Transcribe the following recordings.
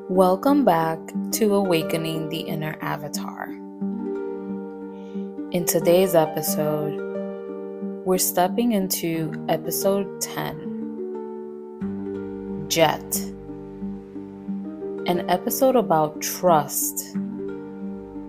Welcome back to Awakening the Inner Avatar. In today's episode, we're stepping into episode 10, Jet, an episode about trust,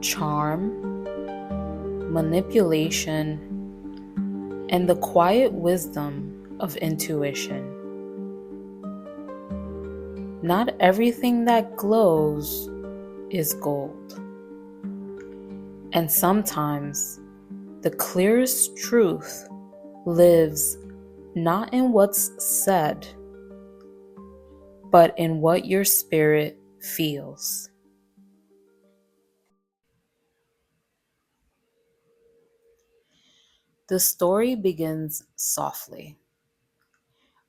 charm, manipulation, and the quiet wisdom of intuition. Not everything that glows is gold. And sometimes the clearest truth lives not in what's said, but in what your spirit feels. The story begins softly.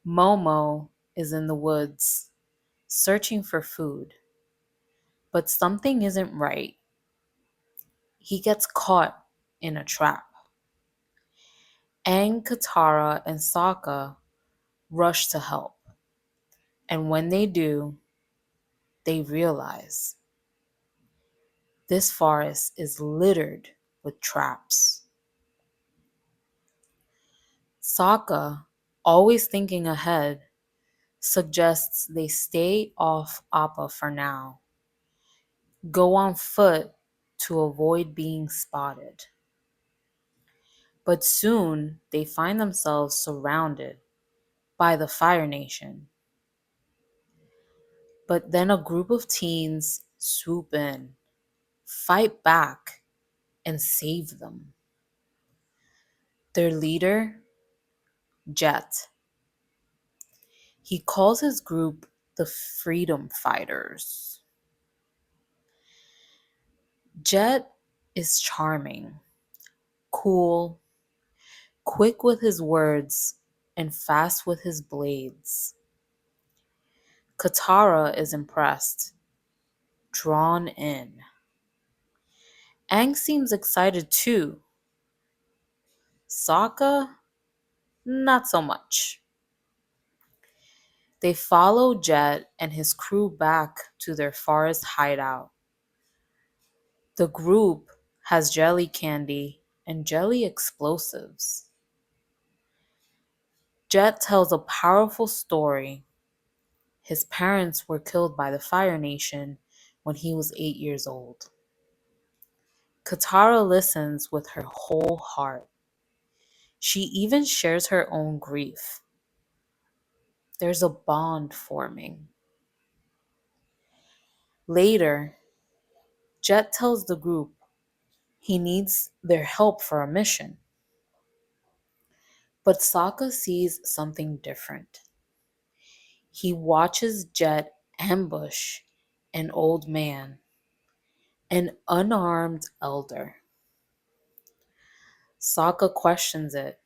Momo is in the woods, searching for food, but something isn't right. He gets caught in a trap. Aang, Katara, and Sokka rush to help, and when they do, they realize this forest is littered with traps. Sokka, always thinking ahead, suggests they stay off Appa for now, go on foot to avoid being spotted. But soon they find themselves surrounded by the Fire Nation. But then a group of teens swoop in, fight back, and save them. Their leader, Jet. He calls his group the Freedom Fighters. Jet is charming, cool, quick with his words, and fast with his blades. Katara is impressed, drawn in. Aang seems excited too. Sokka, not so much. They follow Jet and his crew back to their forest hideout. The group has jelly candy and jelly explosives. Jet tells a powerful story. His parents were killed by the Fire Nation when he was 8 years old. Katara listens with her whole heart. She even shares her own grief. There's a bond forming. Later, Jet tells the group he needs their help for a mission. But Sokka sees something different. He watches Jet ambush an old man, an unarmed elder. Sokka questions it.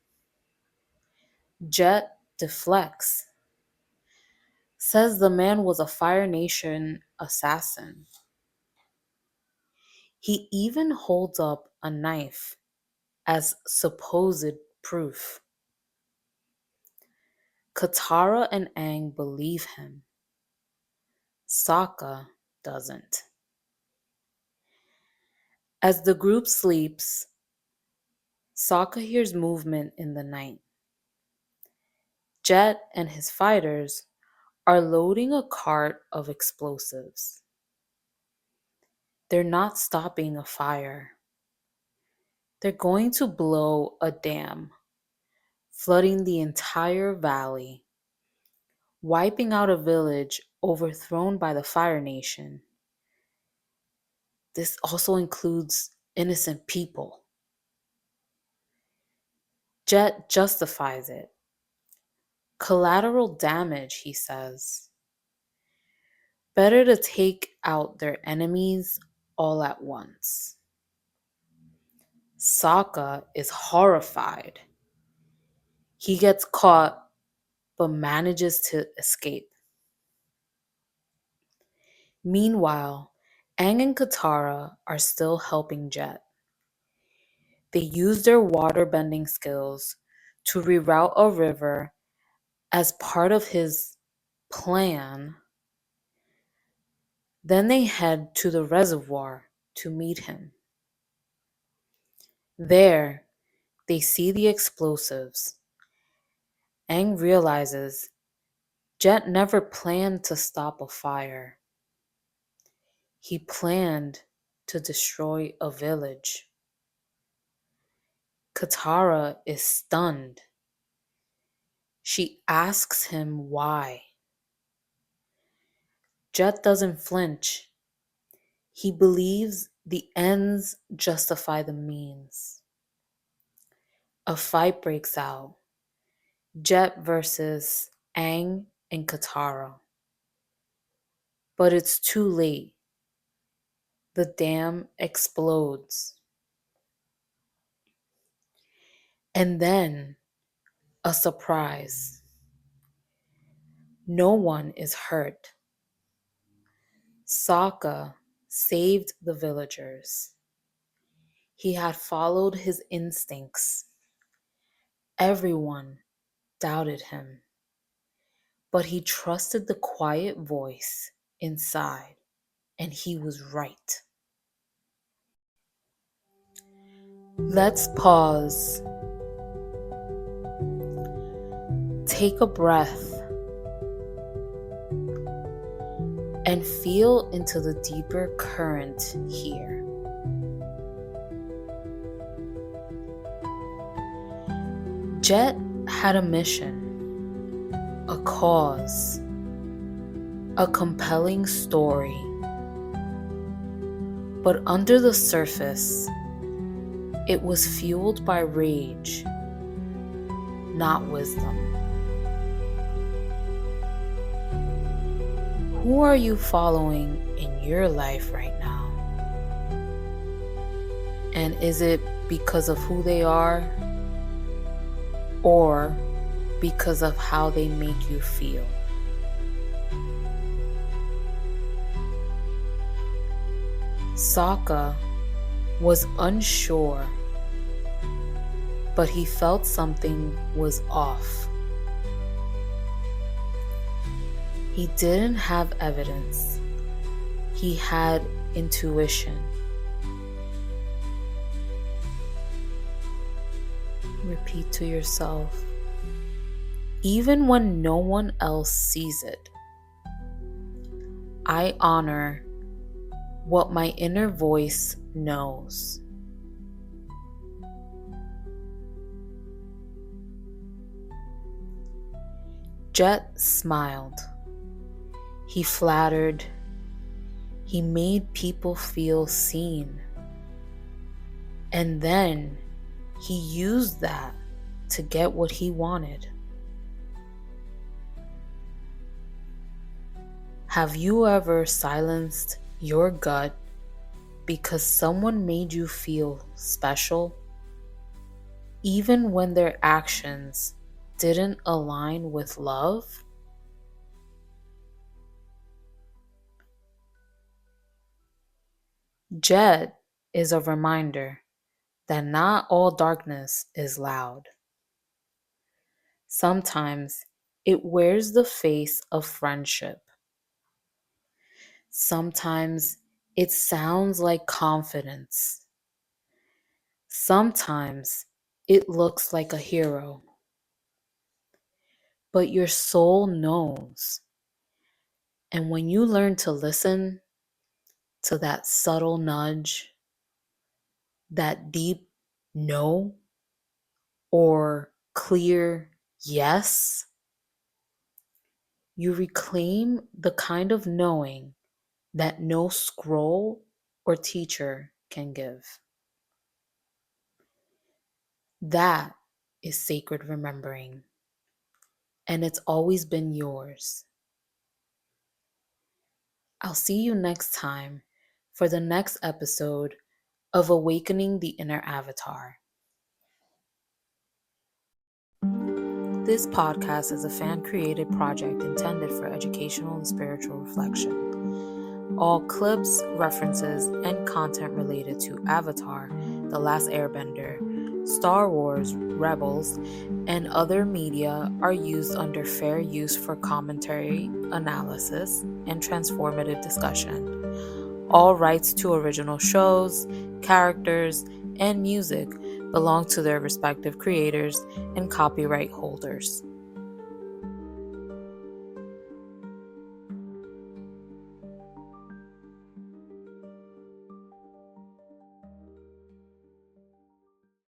Jet deflects, says the man was a Fire Nation assassin. He even holds up a knife as supposed proof. Katara and Aang believe him. Sokka doesn't. As the group sleeps, Sokka hears movement in the night. Jet and his fighters are loading a cart of explosives. They're not stopping a fire. They're going to blow a dam, flooding the entire valley, wiping out a village overthrown by the Fire Nation. This also includes innocent people. Jet justifies it. Collateral damage, he says. Better to take out their enemies all at once. Sokka is horrified. He gets caught but manages to escape. Meanwhile, Aang and Katara are still helping Jet. They use their water-bending skills to reroute a river as part of his plan. Then they head to the reservoir to meet him. There, they see the explosives. Aang realizes Jet never planned to stop a fire. He planned to destroy a village. Katara is stunned. She asks him why. Jet doesn't flinch. He believes the ends justify the means. A fight breaks out. Jet versus Aang and Katara. But it's too late. The dam explodes. And then a surprise. No one is hurt. Sokka saved the villagers. He had followed his instincts. Everyone doubted him, but he trusted the quiet voice inside, and he was right. Let's pause. Take a breath and feel into the deeper current here. Jet had a mission, a cause, a compelling story. But under the surface, it was fueled by rage, not wisdom. Who are you following in your life right now? And is it because of who they are, or because of how they make you feel? Sokka was unsure, but he felt something was off. He didn't have evidence. He had intuition. Repeat to yourself, even when no one else sees it, I honor what my inner voice knows. Jet smiled. He flattered. He made people feel seen. And then he used that to get what he wanted. Have you ever silenced your gut because someone made you feel special, even when their actions didn't align with love? Jet is a reminder that not all darkness is loud. Sometimes it wears the face of friendship. Sometimes it sounds like confidence. Sometimes it looks like a hero. But your soul knows. And when you learn to listen to that subtle nudge, that deep no, or clear yes, you reclaim the kind of knowing that no scroll or teacher can give. That is sacred remembering, and it's always been yours. I'll see you next time for the next episode of Awakening the Inner Avatar. This podcast is a fan-created project intended for educational and spiritual reflection. All clips, references, and content related to Avatar, The Last Airbender, Star Wars, Rebels, and other media are used under fair use for commentary, analysis, and transformative discussion. All rights to original shows, characters, and music belong to their respective creators and copyright holders.